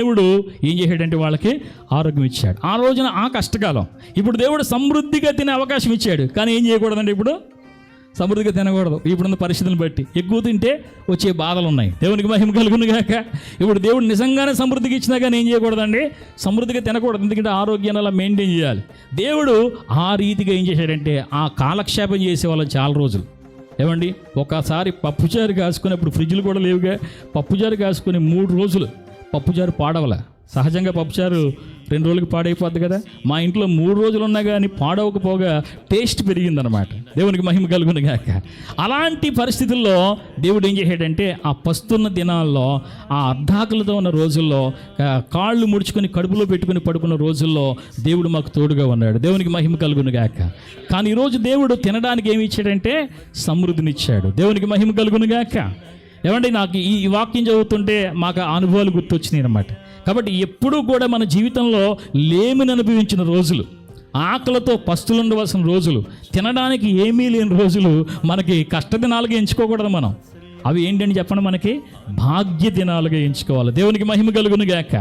దేవుడు ఏం చేశాడంటే వాళ్ళకి ఆరోగ్యం ఇచ్చాడు. ఆ రోజున ఆ కష్టకాలం. ఇప్పుడు దేవుడు సమృద్ధిగా తినే అవకాశం ఇచ్చాడు, కానీ ఏం చేయకూడదండి, ఇప్పుడు సమృద్ధిగా తినకూడదు. ఇప్పుడున్న పరిస్థితులను బట్టి ఎక్కువ తింటే వచ్చే బాధలు ఉన్నాయి. దేవునికి మహిమ కలుగును గాక. ఇప్పుడు దేవుడు నిజంగానే సమృద్ధిగా ఇచ్చినా కానీ ఏం చేయకూడదండి, సమృద్ధిగా తినకూడదు. ఎందుకంటే ఆరోగ్యాన్ని అలా మెయింటైన్ చేయాలి. దేవుడు ఆ రీతిగా ఏం చేశాడంటే ఆ కాలక్షేపం చేసేవాళ్ళం చాలా రోజులు. ఏమండి, ఒకసారి పప్పుచారు కాసుకొని, ఇప్పుడు ఫ్రిడ్జ్లు కూడా లేవుగా, పప్పుచారు కాసుకొని 3 రోజులు పప్పుచారు పాడవల. సహజంగా పప్పుచారు 2 రోజులకి పాడైపోద్ది కదా. మా ఇంట్లో 3 రోజులు ఉన్నా కానీ పాడవకపోగా టేస్ట్ పెరిగిందనమాట. దేవునికి మహిమ కలుగును గాక. అలాంటి పరిస్థితుల్లో దేవుడు ఏం చేశాడంటే ఆ పస్తున్న దినాల్లో, ఆ అర్ధాకులతో ఉన్న రోజుల్లో, కాళ్ళు ముడుచుకొని కడుపులో పెట్టుకుని పడుకున్న రోజుల్లో దేవుడు మాకు తోడుగా ఉన్నాడు. దేవునికి మహిమ కలుగును గాక. కానీ ఈరోజు దేవుడు తినడానికి ఏమి ఇచ్చాడంటే సమృద్ధినిచ్చాడు. దేవునికి మహిమ కలుగును గాక. ఏమండి, నాకు ఈ వాక్యం చదువుతుంటే మాకు అనుభవాలు గుర్తొచ్చినాయి అన్నమాట. కాబట్టి ఎప్పుడూ కూడా మన జీవితంలో లేమిని అనుభవించిన రోజులు, ఆకలితో పస్తులు ఉండవలసిన రోజులు, తినడానికి ఏమీ లేని రోజులు మనకి కష్టదినాలుగా ఎంచుకోకూడదు మనం. అవి ఏంటని చెప్పండి, మనకి భాగ్య దినాలుగా ఎంచుకోవాలి. దేవునికి మహిమ కలుగును గాక.